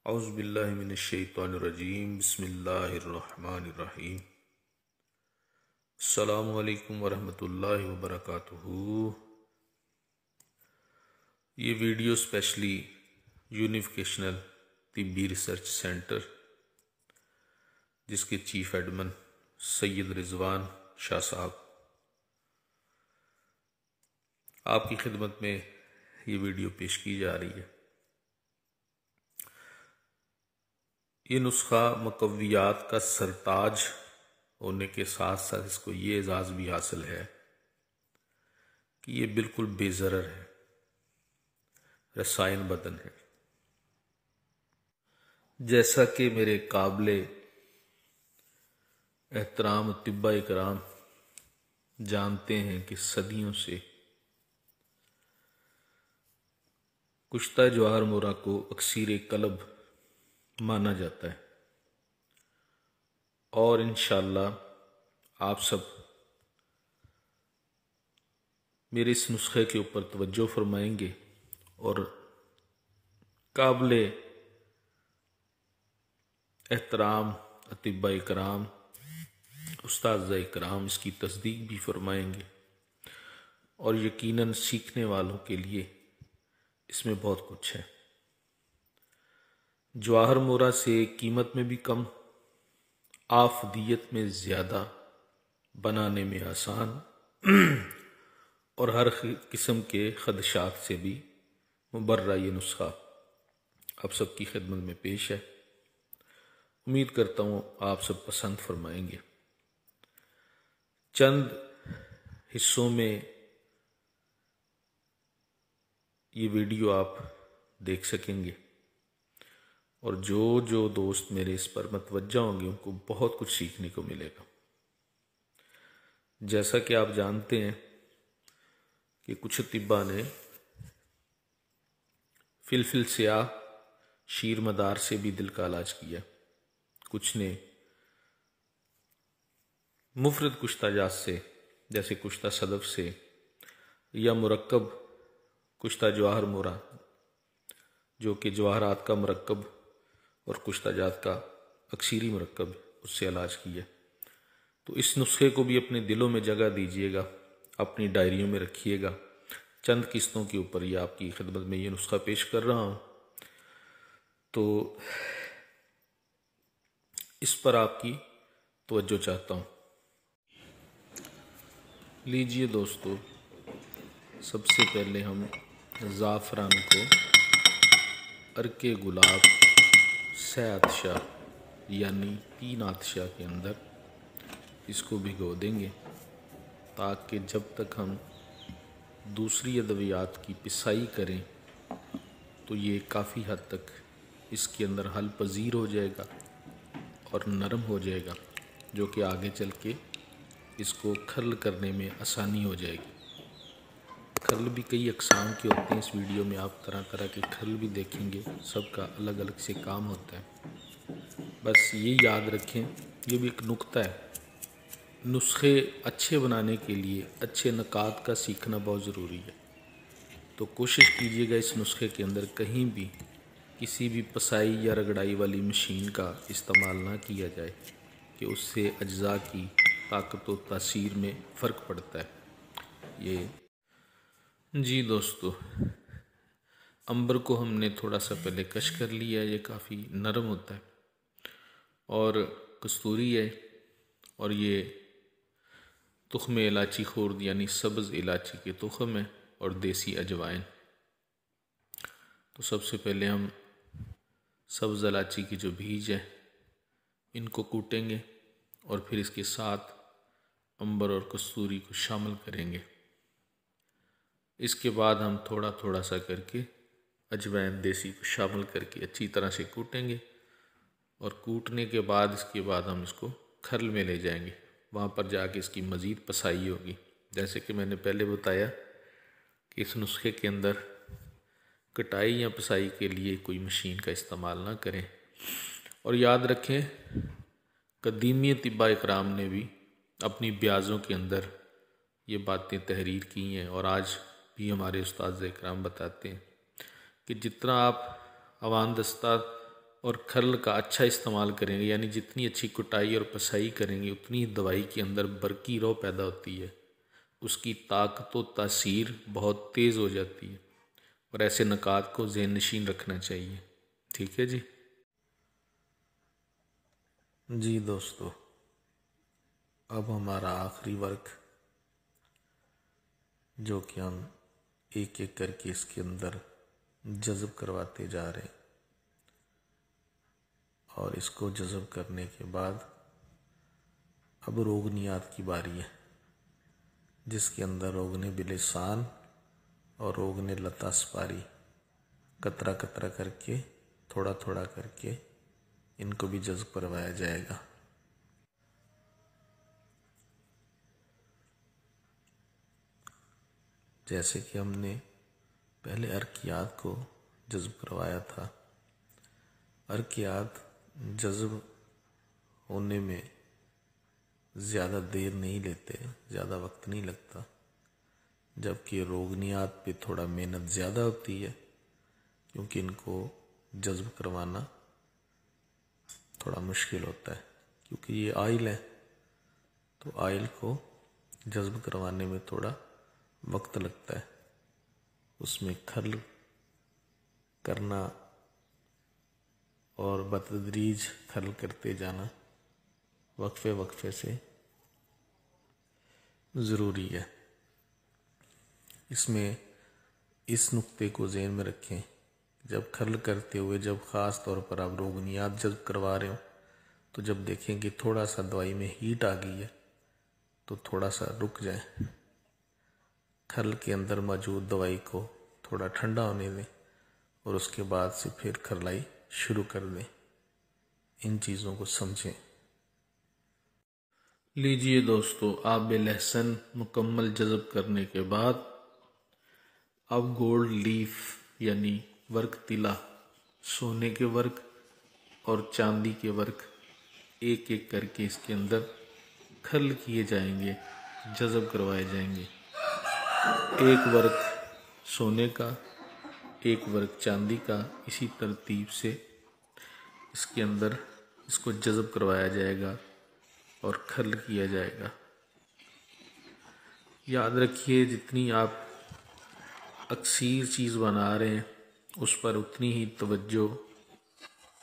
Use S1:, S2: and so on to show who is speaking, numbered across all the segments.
S1: औज़ुबिल्लाहि मिनश्शैतानिर्रजीम बिस्मिल्लाहिर्रहमानिर्रहीम। अस्सलामु अलैकुम वरहमतुल्लाहि वबरकातुहू। ये वीडियो स्पेशली यूनिफिकेशनल तिब्बी रिसर्च सेंटर, जिसके चीफ एडमिन सैयद रिजवान शाह साहब, आपकी खिदमत में ये वीडियो पेश की जा रही है। ये नुस्खा मुकव्वियात का सरताज होने के साथ साथ इसको ये एजाज़ भी हासिल है कि ये बिल्कुल बेज़रर है, रसायन बदन है। जैसा कि मेरे काबिले एहतराम तिब्बा इकराम जानते हैं कि सदियों से कुश्ता जवाहर मोरा को अक्सीर कल्ब माना जाता है, और इंशाअल्लाह आप सब मेरे इस नुस्खे के ऊपर तवज्जो फरमाएंगे और काबिले एहतराम अतिब्बा इकराम, उस्ताद इकराम इसकी तस्दीक भी फरमाएंगे, और यकीनन सीखने वालों के लिए इसमें बहुत कुछ है। जवाहर मोरा से कीमत में भी कम, आफदियत में ज़्यादा, बनाने में आसान और हर किस्म के खदशात से भी मुबर्रा ये नुस्खा आप सबकी खिदमत में पेश है। उम्मीद करता हूँ आप सब पसंद फरमाएंगे। चंद हिस्सों में ये वीडियो आप देख सकेंगे, और जो दोस्त मेरे इस पर मतवज्जा होंगे उनको बहुत कुछ सीखने को मिलेगा। जैसा कि आप जानते हैं कि कुछ तिब्बा ने फिलफिल स्याह शीर मदार से भी दिल का इलाज किया, कुछ ने मुफरद कुश्ता जात से जैसे कुश्ता सदफ से, या मुरक्कब कुश्ता जवाहर मोरा जो कि जवाहरात का मुरक्कब और कुश्ता जात का अक्सीरी मुरक्कब, उससे इलाज किया। तो इस नुस्खे को भी अपने दिलों में जगह दीजिएगा, अपनी डायरियों में रखिएगा। चंद किस्तों के ऊपर ये आपकी खिदमत में ये नुस्खा पेश कर रहा हूँ, तो इस पर आपकी तवज्जो चाहता हूँ। लीजिए दोस्तों, सबसे पहले हम ज़ाफ़रान को अर्के गुलाब सैतशा यानी 3 आतशा के अंदर इसको भिगो देंगे, ताकि जब तक हम दूसरी अद्वियात की पिसाई करें तो ये काफ़ी हद तक इसके अंदर हल पजीर हो जाएगा और नरम हो जाएगा, जो कि आगे चल के इसको खर्ल करने में आसानी हो जाएगी। खर्ल भी कई अक़साम के होते हैं, इस वीडियो में आप तरह तरह के खर्ल भी देखेंगे, सबका अलग अलग से काम होता है। बस ये याद रखें, ये भी एक नुक्ता है, नुस्खे अच्छे बनाने के लिए अच्छे नकात का सीखना बहुत ज़रूरी है। तो कोशिश कीजिएगा इस नुस्खे के अंदर कहीं भी किसी भी पसाई या रगड़ाई वाली मशीन का इस्तेमाल ना किया जाए, कि उससे अज्जा की ताकत व तासीर में फ़र्क पड़ता है। ये जी दोस्तों, अंबर को हमने थोड़ा सा पहले कश कर लिया, ये काफ़ी नरम होता है, और कस्तूरी है, और ये तुख्म इलाची खुर्द यानी सब्ज़ इलाची के तुख्म है, और देसी अजवाइन। तो सबसे पहले हम सब्ज़ इलाची की जो बीज है इनको कूटेंगे, और फिर इसके साथ अंबर और कस्तूरी को शामिल करेंगे। इसके बाद हम थोड़ा थोड़ा सा करके अजवाइन देसी को शामिल करके अच्छी तरह से कूटेंगे, और कूटने के बाद इसके बाद हम इसको खर्ल में ले जाएंगे, वहाँ पर जाके इसकी मज़ीद पसाई होगी। जैसे कि मैंने पहले बताया कि इस नुस्खे के अंदर कटाई या पसाई के लिए कोई मशीन का इस्तेमाल ना करें। और याद रखें, कदीमी तिब्बा इकराम ने भी अपनी ब्याज़ों के अंदर ये बातें तहरीर की हैं, और आज भी हमारे उस्ताद इकराम बताते हैं कि जितना आप अवान दस्ता और खरल का अच्छा इस्तेमाल करेंगे, यानी जितनी अच्छी कुटाई और पसाई करेंगे उतनी दवाई के अंदर बरकी रौ पैदा होती है, उसकी ताकत व तासीर बहुत तेज़ हो जाती है। और ऐसे नुकात को ज़हन नशीन रखना चाहिए। ठीक है जी दोस्तों, अब हमारा आखिरी वर्क जो कि हम एक एक करके इसके अंदर जज़ब करवाते जा रहे हैं, और इसको जज़ब करने के बाद अब रोगनियात की बारी है, जिसके अंदर रोगने बिलिसान और रोगने लता सपारी कतरा कतरा करके थोड़ा थोड़ा करके इनको भी जज़ब करवाया जाएगा। जैसे कि हमने पहले अर्कियात को जज़ब करवाया था। अर्कियात जज़ब होने में ज़्यादा देर नहीं लेते, ज़्यादा वक्त नहीं लगता, जबकि रोगनियात पे थोड़ा मेहनत ज़्यादा होती है, क्योंकि इनको जज़ब करवाना थोड़ा मुश्किल होता है, क्योंकि ये आयल है, तो आयल को जज़ब करवाने में थोड़ा वक्त लगता है। उसमें खर्ल करना और बतदरीज खर्ल करते जाना वक्फे वक्फे से ज़रूरी है। इसमें इस नुक्ते को ज़हन में रखें, जब खर्ल करते हुए जब ख़ास तौर पर आप रोगनियात जज़ब करवा रहे हो, तो जब देखें कि थोड़ा सा दवाई में हीट आ गई है तो थोड़ा सा रुक जाए, खर्ल के अंदर मौजूद दवाई को थोड़ा ठंडा होने दें और उसके बाद से फिर खरलाई शुरू कर दें। इन चीज़ों को समझें। लीजिए दोस्तों, आब लहसुन मुकम्मल जज़ब करने के बाद अब गोल्ड लीफ यानी वर्क तिला, सोने के वर्क और चांदी के वर्क एक एक करके इसके अंदर खर्ल किए जाएंगे, जज़ब करवाए जाएंगे। एक वर्क सोने का, एक वर्क चांदी का, इसी तरतीब से इसके अंदर इसको जज़ब करवाया जाएगा और खर्ल किया जाएगा। याद रखिए, जितनी आप अक्सीर चीज़ बना रहे हैं उस पर उतनी ही तवज्जो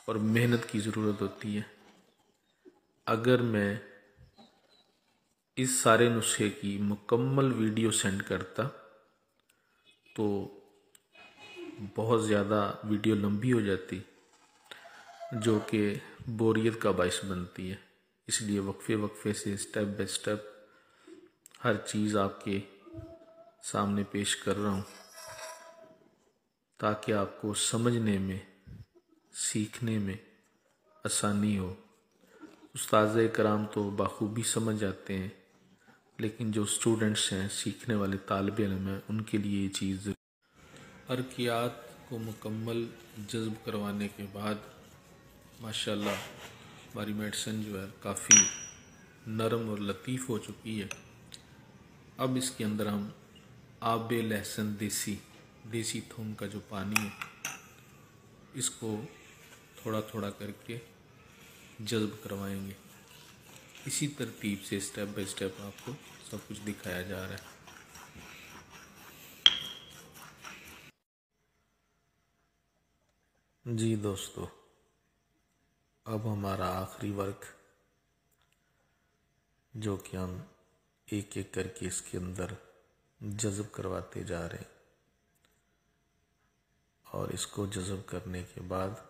S1: और मेहनत की ज़रूरत होती है। अगर मैं इस सारे नुस्खे की मुकम्मल वीडियो सेंड करता तो बहुत ज़्यादा वीडियो लंबी हो जाती, जो कि बोरियत का बायस बनती है। इसलिए वक्फे वक्फे से स्टेप बाय स्टेप हर चीज़ आपके सामने पेश कर रहा हूँ, ताकि आपको समझने में, सीखने में आसानी हो। उस्ताज़ कराम तो बाखूबी समझ जाते हैं, लेकिन जो स्टूडेंट्स हैं, सीखने वाले तालिब इल्म हैं, उनके लिए ये चीज़। अर्कियात को मुकम्मल जज़ब करवाने के बाद माशाल्लाह हमारी मेडिसिन जो है काफ़ी नरम और लतीफ़ हो चुकी है। अब इसके अंदर हम आब लहसुन देसी थूम का जो पानी है, इसको थोड़ा थोड़ा करके जज़ब करवाएंगे। इसी तरतीब से स्टेप बाय स्टेप आपको सब कुछ दिखाया जा रहा है। जी दोस्तों, अब हमारा आखिरी वर्क जो कि हम एक एक करके इसके अंदर जज़ब करवाते जा रहे हैं, और इसको जज़ब करने के बाद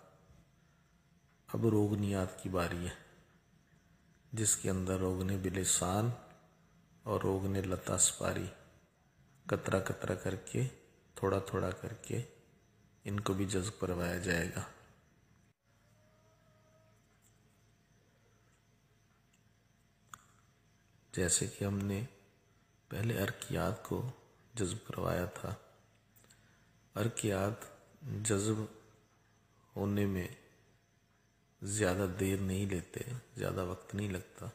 S1: अब रोगनियात की बारी है, जिसके अंदर रोगने बिलिसान और रोगने लता सपारी कतरा कतरा करके थोड़ा थोड़ा करके इनको भी जज़ब करवाया जाएगा। जैसे कि हमने पहले अर्कियात को जज़ब करवाया था। अर्कियात जज़ब होने में ज़्यादा देर नहीं लेते, ज़्यादा वक्त नहीं लगता,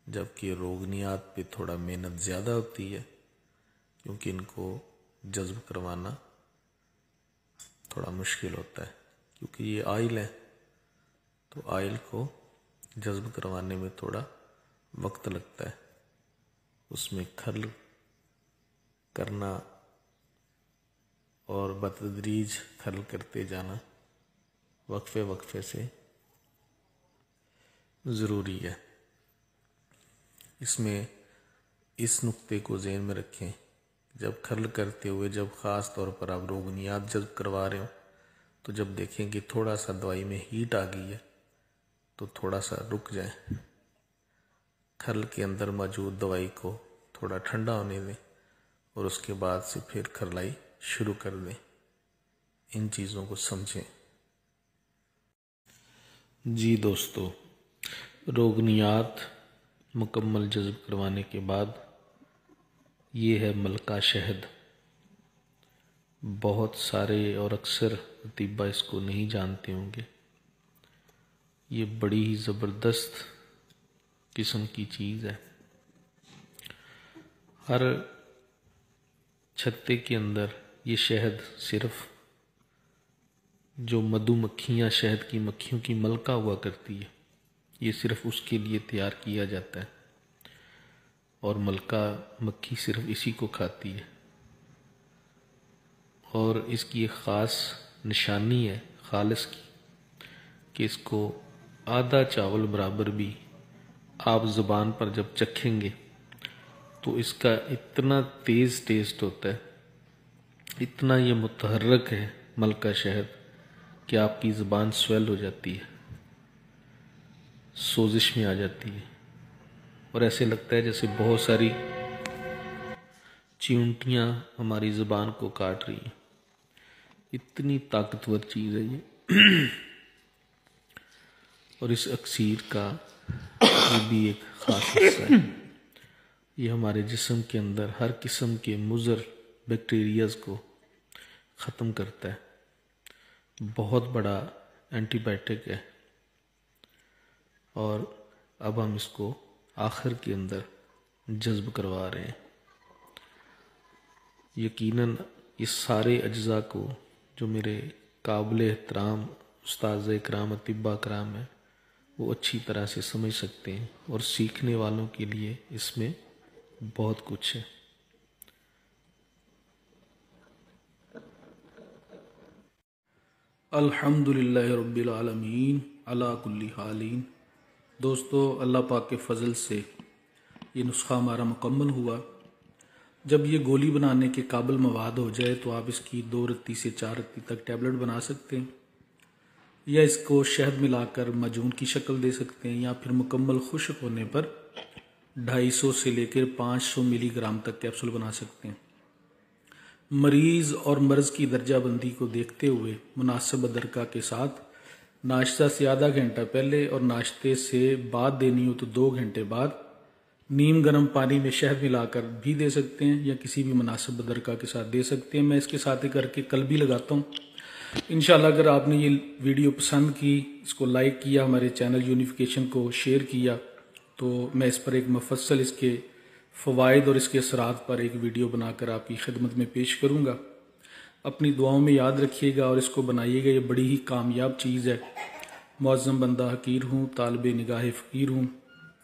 S1: जबकि रोगनियात पे थोड़ा मेहनत ज़्यादा होती है, क्योंकि इनको जज़ब करवाना थोड़ा मुश्किल होता है, क्योंकि ये आयल है, तो ऑयल को जज्ब करवाने में थोड़ा वक्त लगता है। उसमें खर्ल करना और बतदरीज खर्ल करते जाना वक्फे वक्फे से ज़रूरी है। इसमें इस नुक्ते को ज़हन में रखें, जब खर्ल करते हुए जब ख़ास तौर पर आप रोगनियात जज्ब करवा रहे हो तो जब देखें कि थोड़ा सा दवाई में हीट आ गई है तो थोड़ा सा रुक जाएं, खर्ल के अंदर मौजूद दवाई को थोड़ा ठंडा होने दें और उसके बाद से फिर खरलाई शुरू कर दें। इन चीज़ों को समझें। जी दोस्तों, रोगनियात मुकम्मल जज्ब करवाने के बाद ये है मलका शहद। बहुत सारे और अक्सर अतीबा इसको नहीं जानते होंगे। ये बड़ी ही ज़बरदस्त किस्म की चीज़ है। हर छत्ते के अंदर ये शहद सिर्फ जो मधुमक्खियाँ शहद की मक्खियों की मलका हुआ करती है, ये सिर्फ उसके लिए तैयार किया जाता है और मलका मक्खी सिर्फ इसी को खाती है। और इसकी एक ख़ास निशानी है खालिस की कि इसको आधा चावल बराबर भी आप ज़ुबान पर जब चखेंगे तो इसका इतना तेज़ टेस्ट होता है, इतना ये मुतहर्रक है मलका शहद कि आपकी ज़ुबान स्वेल हो जाती है, सोजिश में आ जाती है और ऐसे लगता है जैसे बहुत सारी चींटियाँ हमारी ज़ुबान को काट रही हैं। इतनी ताकतवर चीज़ है ये। और इस अक्सीर का ये भी एक ख़ास हिस्सा है। ये हमारे जिस्म के अंदर हर किस्म के मुज़र बैक्टीरियाज़ को ख़त्म करता है। बहुत बड़ा एंटीबायोटिक है। और अब हम इसको आखिर के अंदर जज्ब करवा रहे हैं। यकीनन इस सारे अज्जा को जो मेरे काबिल एहतराम उस्ताद इकराम अतिब्बा कराम है वो अच्छी तरह से समझ सकते हैं और सीखने वालों के लिए इसमें बहुत कुछ है। अल्हम्दुलिल्लाह रब्बिल आलमीन अला कुल्ली हालीन। दोस्तों, अल्लाह पाक के फ़ज़ल से ये नुस्खा हमारा मुकम्मल हुआ। जब ये गोली बनाने के काबिल मवाद हो जाए तो आप इसकी 2 रत्ती से 4 रत्ती तक टैबलेट बना सकते हैं, या इसको शहद मिलाकर माजून की शक्ल दे सकते हैं, या फिर मुकम्मल खुश्क होने पर 250 से लेकर 500 मिलीग्राम तक कैप्सूल बना सकते हैं। मरीज़ और मर्ज़ की दर्जाबंदी को देखते हुए मुनासिब अदरका के साथ नाश्ता से आधा घंटा पहले और नाश्ते से बाद देनी हो तो 2 घंटे बाद नीम गर्म पानी में शहद मिलाकर भी दे सकते हैं, या किसी भी मुनासिब अदरका के साथ दे सकते हैं। मैं इसके साथ ही करके कल भी लगाता हूँ। इंशाल्लाह अगर आपने ये वीडियो पसंद की, इसको लाइक किया, हमारे चैनल यूनिफिकेशन को शेयर किया, तो मैं इस पर एक मुफस्सल इसके फ़वाइद और इसके असरात पर एक वीडियो बनाकर आपकी खिदमत में पेश करूँगा। अपनी दुआओं में याद रखिएगा और इसको बनाइएगा। ये बड़ी ही कामयाब चीज़ है। मुअज़्ज़म बंदा हकीर हूँ, तालिबे निगाह फ़कीर हूँ।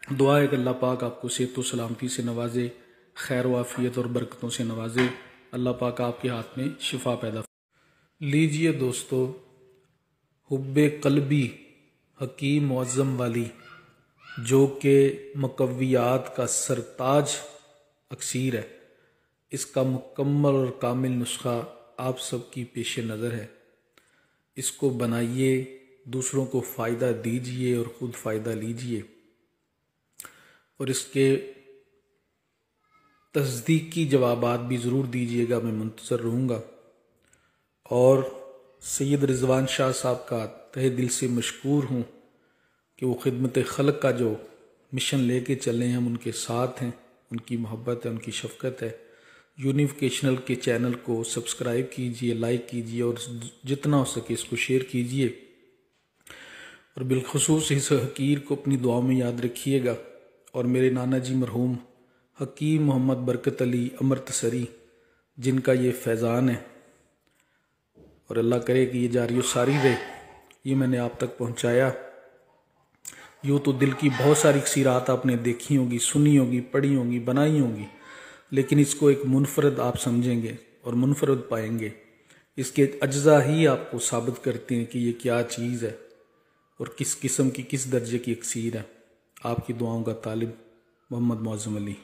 S1: दुआ है कि अल्लाह पाक आपको सेहत व सलामती से नवाजे, खैर वाफ़ियत और बरकतों से नवाजे। अल्लाह पाक आपके हाथ में शिफा पैदा। लीजिए दोस्तों, हुब्बे क़ल्बी हकीम मुअज़्ज़म वाली, जो कि मुक़व्वियात का सरताज अक्सीर है, इसका मुकम्मल और कामिल नुस्खा आप सबकी पेश नज़र है। इसको बनाइए, दूसरों को फ़ायदा दीजिए और ख़ुद फ़ायदा लीजिए। और इसके तस्दीकी जवाबात भी ज़रूर दीजिएगा, मैं मुंतज़र रहूँगा। और सैयद रिज़वान शाह साहब का तहे दिल से मशकूर हूँ कि वो खिदमत खल्क़ का जो मिशन लेके चले हैं, हम उनके साथ हैं। उनकी मोहब्बत है, उनकी शफ़क़त है। यूनिफिकेशनल के चैनल को सब्सक्राइब कीजिए, लाइक कीजिए और जितना हो सके इसको शेयर कीजिए। और बिलखुसूस इस हकीर को अपनी दुआ में याद रखिएगा। और मेरे नाना जी मरहूम हकीम मोहम्मद बरकत अली अमृतसरी, जिनका ये फैज़ान है, और अल्लाह करे कि ये जारी सारी रहे, ये मैंने आप तक पहुँचाया।
S2: यूँ तो दिल की बहुत सारी सीरात आपने देखी होगी, सुनी होगी, पढ़ी होगी, बनाई होगी, लेकिन इसको एक मुनफरद आप समझेंगे और मुनफरद पाएंगे। इसके अज्जा ही आपको साबित करते हैं कि ये क्या चीज़ है और किस किस्म की, किस दर्जे की इक्सीर है। आपकी दुआओं का तालिब, मोहम्मद मुअज़्ज़म अली।